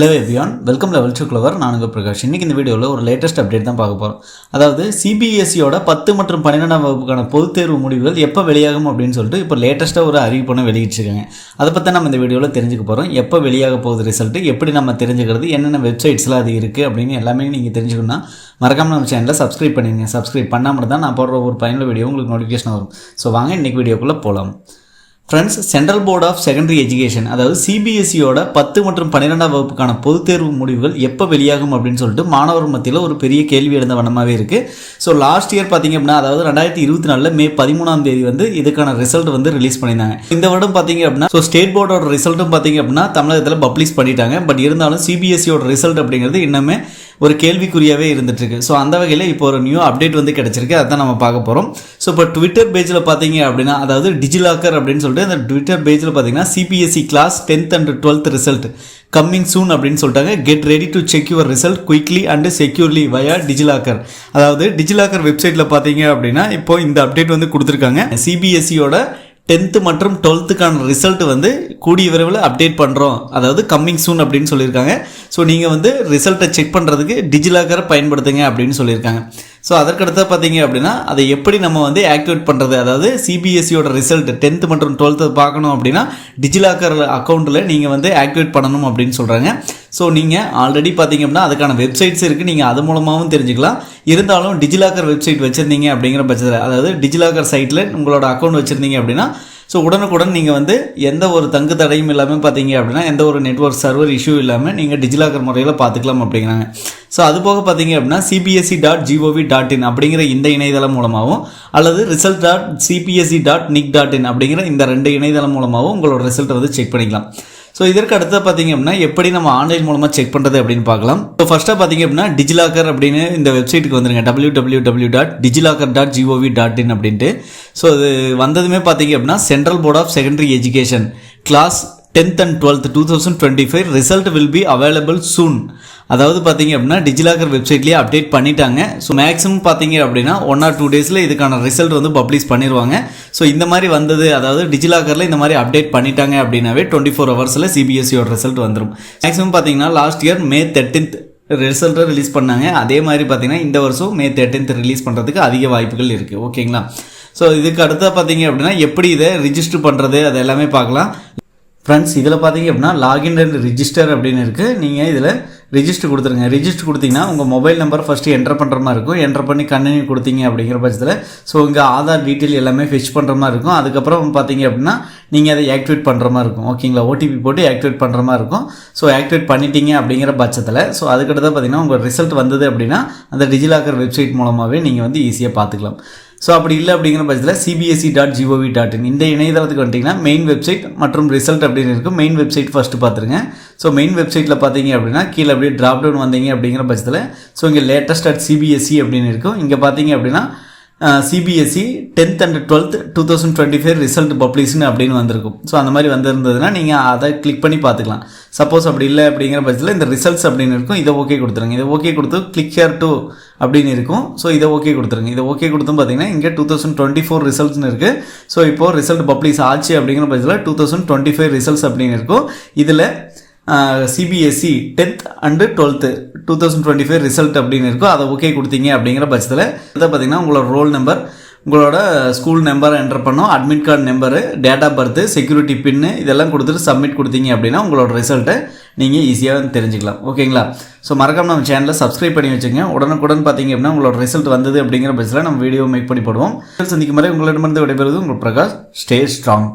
Hello everyone, welcome level 2 Clover. நான் உங்கள் பிரகாஷ். இன்னைக்கு இந்த வீடியோவில் ஒரு லேட்டஸ்ட் அப்டேட் தான் பார்க்க போகிறோம். அதாவது சிபிஎஸ்சியோட 10 மற்றும் 12ஆம் வகுப்புக்கான பொதுத் தேர்வு முடிவுகள் எப்போ வெளியாகும் அப்படின்னு சொல்லிட்டு இப்போ லேட்டஸ்ட்டாக ஒரு அறிவிப்பு வெளியிட்டிருக்காங்க. அதை பற்றி நம்ம இந்த வீடியோவில் தெரிஞ்சுக்க போகிறோம். எப்போ வெளியாக போகுது ரிசல்ட்டு, எப்படி நம்ம தெரிஞ்சுக்கிறது, என்னென்ன வெப்சைட்ஸ்லாம் அது இருக்குது அப்படின்னு எல்லாமே நீங்கள் தெரிஞ்சுக்கணும்னா மறக்காமல் நம்ம சேனலை சப்ஸ்கிரைப் பண்ணிடுங்க. சப்ஸ்கிரைப் பண்ணாமல் தான் நான் போடுற ஒரு பயனுள்ள வீடியோ உங்களுக்கு நோட்டிஃபிகேஷன் வரும். ஸோ வாங்க இன்றைக்கி வீடியோக்குள்ளே போகலாம். Friends, central board of secondary education அதாவது சிபிஎஸ்சியோட 10 மற்றும் 12ஆம் வகுப்புக்கான பொதுத் தேர்வு முடிவுகள் எப்போ வெளியாகும் அப்படின்னு சொல்லிட்டு மாணவர் மத்தியில் ஒரு பெரிய கேள்வி எழுந்த வண்ணமாகவே இருக்குது. ஸோ லாஸ்ட் இயர் பார்த்திங்க அப்படின்னா, அதாவது 2024 மே 13ஆம் தேதி இதுக்கான ரிசல்ட் ரிலீஸ் பண்ணியிருந்தாங்க. இந்த வருடம் பார்த்திங்க அப்படின்னா ஸ்டேட் போர்டோட ரிசல்ட்டும் பார்த்திங்க அப்படின்னா தமிழகத்தில் பப்ளிஷ் பண்ணிட்டாங்க. பட் இருந்தாலும் சிபிஎஸ்சியோட ரிசல்ட் அப்படிங்கிறது இன்னுமே ஒரு கேள்விக்குறியாகவே இருந்துகிட்ருக்கு. ஸோ அந்த வகையில் இப்போ ஒரு நியூ அப்டேட் கிடச்சிருக்கு. அதான் நம்ம பார்க்க போகிறோம். ஸோ இப்போ ட்விட்டர் பேஜில் பார்த்தீங்க அப்படின்னா, அதாவது டிஜிலாக்கர் அப்படின்னு சொல்லிட்டு அந்த ட்விட்டர் பேஜில் பார்த்தீங்கன்னா CBSE class 10th and 12th result coming soon அப்படின்னு சொல்லிட்டாங்க. Get ready to check your result quickly and securely via DigiLocker. அதாவது டிஜிலாக்கர் வெப்சைட்டில் பார்த்தீங்க அப்படின்னா இப்போ இந்த அப்டேட் கொடுத்துருக்காங்க. சிபிஎஸ்சியோட 10th மற்றும் 12th ரிசல்ட் கூடிய விரைவில் அப்டேட் பண்ணுறோம், அதாவது கம்மிங் சூன் அப்படின்னு சொல்லியிருக்காங்க. ஸோ நீங்கள் ரிசல்ட்டை செக் பண்ணுறதுக்கு டிஜிலாக்கரை பயன்படுத்துங்க அப்படின்னு சொல்லியிருக்காங்க. ஸோ அதற்கடுத்து பார்த்தீங்க அப்படின்னா அதை எப்படி நம்ம ஆக்டிவேட் பண்ணுறது, அதாவது சிபிஎஸ்சியோட ரிசல்ட் 10th மற்றும் 12th பார்க்கணும் அப்படின்னா டிஜிலாக்கர் அக்கௌண்ட்டில் நீங்கள் ஆக்டிவேட் பண்ணணும் அப்படின்னு சொல்கிறாங்க. ஸோ நீங்கள் ஆல்ரெடி பார்த்தீங்க அப்படின்னா அதுக்கான வெப்சைட்ஸ் இருக்குது, நீங்கள் அது மூலமாகவும் தெரிஞ்சுக்கலாம். இருந்தாலும் டிஜிலாக்கர் வெப்சைட் வச்சுருந்தீங்க அப்படிங்கிற பட்சத்தில், அதாவது டிஜிலாக்கர் சைட்டில் உங்களோட அக்கௌண்ட் வச்சுருந்தீங்க அப்படின்னா ஸோ உடனுக்குடன் நீங்கள் எந்த ஒரு தங்கு தடையும் இல்லாமல் பார்த்தீங்க அப்படின்னா எந்த ஒரு நெட்வொர்க் சர்வர் இஷ்யூ இல்லாமல் நீங்கள் டிஜிலாக்கர் முறையில் பார்த்துக்கலாம் அப்படிங்கிறாங்க. ஸோ அது போக பார்த்தீங்க அப்படின்னா cbse.gov.in அப்படிங்கிற இந்த இணையதளம் மூலமாகவும் அல்லது result.cpsc.nic.in அப்படிங்கிற இந்த 2 இணையதளம் மூலமாகவும் உங்களோட ரிசல்ட்டை செக் பண்ணிக்கலாம். ஸோ இதற்கு அடுத்து பார்த்தீங்க அப்படின்னா எப்படி நம்ம ஆன்லைன் மூலமாக செக் பண்ணுறது அப்படின்னு பார்க்கலாம். ஸோ ஃபஸ்ட்டாக பார்த்தீங்க அப்படின்னா டிஜிலாக்கர் அப்படின்னு இந்த வெப்சைட்டுக்கு வந்துருங்க, www.digilakar.gov.in அப்படின்ட்டு. ஸோ இது வந்ததுமே பார்த்தீங்க அப்படின்னா central board of secondary education class 10th and 12th 2025 result will be available soon. அதாவது பார்த்தீங்க அப்படின்னா டிஜிலாக்கர் வெப்சைட்லேயே அப்டேட் பண்ணிட்டாங்க. ஸோ மேக்ஸிமம் பார்த்தீங்க அப்படின்னா 1 or 2 டேஸில் இதுக்கான ரிசல்ட் பப்ளிஷ் பண்ணிடுவாங்க. ஸோ இந்த மாதிரி அதாவது டிஜிலாக்கரில் இந்த மாதிரி அப்டேட் பண்ணிட்டாங்க அப்படின்னாவே 24 ஹவர்ஸில் சிபிஎஸ்சியோட ரிசல்ட் வந்துடும். மேக்ஸிமம் பார்த்தீங்கன்னா லாஸ்ட் இயர் மே 13th ரிசல்ட்டை ரிலீஸ் பண்ணாங்க. அதே மாதிரி பார்த்தீங்கன்னா இந்த வருஷம் மே 13th ரிலீஸ் பண்ணுறதுக்கு அதிக வாய்ப்புகள் இருக்குது. ஓகேங்களா? ஸோ இதுக்கு அடுத்த பார்த்தீங்க அப்படின்னா எப்படி இதை ரிஜிஸ்டர் பண்ணுறது அது எல்லாமே பார்க்கலாம். ஃப்ரெண்ட்ஸ், இதில் பார்த்தீங்க அப்படின்னா லாகின் அண்ட் ரிஜிஸ்டர் அப்படின்னு இருக்குது. நீங்கள் இதில் ரிஜிஸ்டர் கொடுத்துருங்க. ரிஜிஸ்டர் கொடுத்தீங்கன்னா உங்கள் மொபைல் நம்பர் ஃபஸ்ட்டு என்டர் பண்ணுற மாதிரி இருக்கும். என்டர் பண்ணி கண்டினியூ கொடுத்தீங்க அப்படிங்கிற பட்சத்தில் ஸோ உங்கள் ஆதார் டீட்டெயில் எல்லாமே ஃபெச் பண்ணுற மாதிரி இருக்கும். அதுக்கப்புறம் பார்த்தீங்க அப்படின்னா நீங்கள் அதை ஆக்டிவேட் பண்ணுற மாதிரி இருக்கும். ஓகேங்களா? ஓடிபி போட்டு ஆக்டிவேட் பண்ணுற மாதிரி இருக்கும். ஸோ ஆக்டிவேட் பண்ணிட்டீங்க அப்படிங்கிற பட்சத்தில் ஸோ அதுக்கடுத்து பார்த்தீங்கன்னா உங்கள் ரிசல்ட் வந்தது அப்படின்னா அந்த டிஜிலாக்கர் வெப்சைட் மூலமாகவே நீங்கள் ஈஸியாக பார்த்துக்கலாம். ஸோ அப்படி இல்லை அப்படிங்கிற பட்சத்தில் cbse.gov.in இந்த இணையதளத்துக்கு வந்துட்டிங்கன்னா மெயின் வெப்சைட் மற்றும் ரிசல்ட் அப்படின்னு இருக்கும். மெயின் வெப்சைட் ஃபஸ்ட்டு பார்த்துருங்க. ஸோ மெயின் வெப்சைட்டில் பார்த்தீங்க அப்படின்னா கீழே அப்படியே ட்ராப் டவுன் வந்தீங்க அப்படிங்கிற பட்சத்தில் ஸோ இங்கே latest.cbse அப்படின்னு இருக்கும். இங்கே பார்த்தீங்க அப்படின்னா CBSE 10th and 12th 2025 result பப்ளிஷ்னு அப்படின்னு வந்திருக்கும். ஸோ அந்த மாதிரி வந்திருந்ததுன்னா நீங்கள் அதை கிளிக் பண்ணி பார்த்துக்கலாம். சப்போஸ் அப்படி இல்லை அப்படிங்கிற பட்சத்தில் இந்த ரிசல்ட்ஸ் அப்படின்னு இருக்கும். இதை ஓகே கொடுத்துருங்க. இதை ஓகே கொடுத்து கிளிக் ஹியர் டு அப்படின்னு இருக்கும். ஸோ இதை ஓகே கொடுத்துருங்க. இதை ஓகே கொடுத்தும் பார்த்தீங்கன்னா இங்கே 2024 ரிசல்ட்ஸ்னு இருக்குது. ஸோ இப்போது ரிசல்ட் பப்ளிஷ் ஆச்சு அப்படிங்கிற பட்சத்தில் 2025 ரிசல்ட்ஸ் அப்படின்னு இருக்கும். இதில் CBSE 10th and 12th 2025 result அப்படின்னு இருக்கும். அதை ஓகே கொடுத்தீங்க அப்படிங்கிற பட்சத்தில் இதை பார்த்தீங்கன்னா உங்களோட ரோல் நம்பர், உங்களோட ஸ்கூல் நம்பர் என்டர் பண்ணோம், admit card number, date of birth, security pin இதெல்லாம் கொடுத்துட்டு சப்மிட் கொடுத்தீங்க அப்படின்னா உங்களோட ரிசல்ட்டை நீங்கள் ஈஸியாக தெரிஞ்சுக்கலாம். ஓகேங்களா? ஸோ மறக்காம நம்ம சேனலை சப்ஸ்கிரைப் பண்ணி வச்சுங்க. உடனுக்குடன் பார்த்தீங்க அப்படின்னா உங்களோட ரிசல்ட் வந்தது அப்படிங்கிற பட்சத்தில் நம்ம வீடியோ மேக் பண்ணி போடுவோம். சந்திக்கும் வரை உங்களிடமிருந்து விடைபெறுவது உங்கள் பிரகாஷ். Stay strong.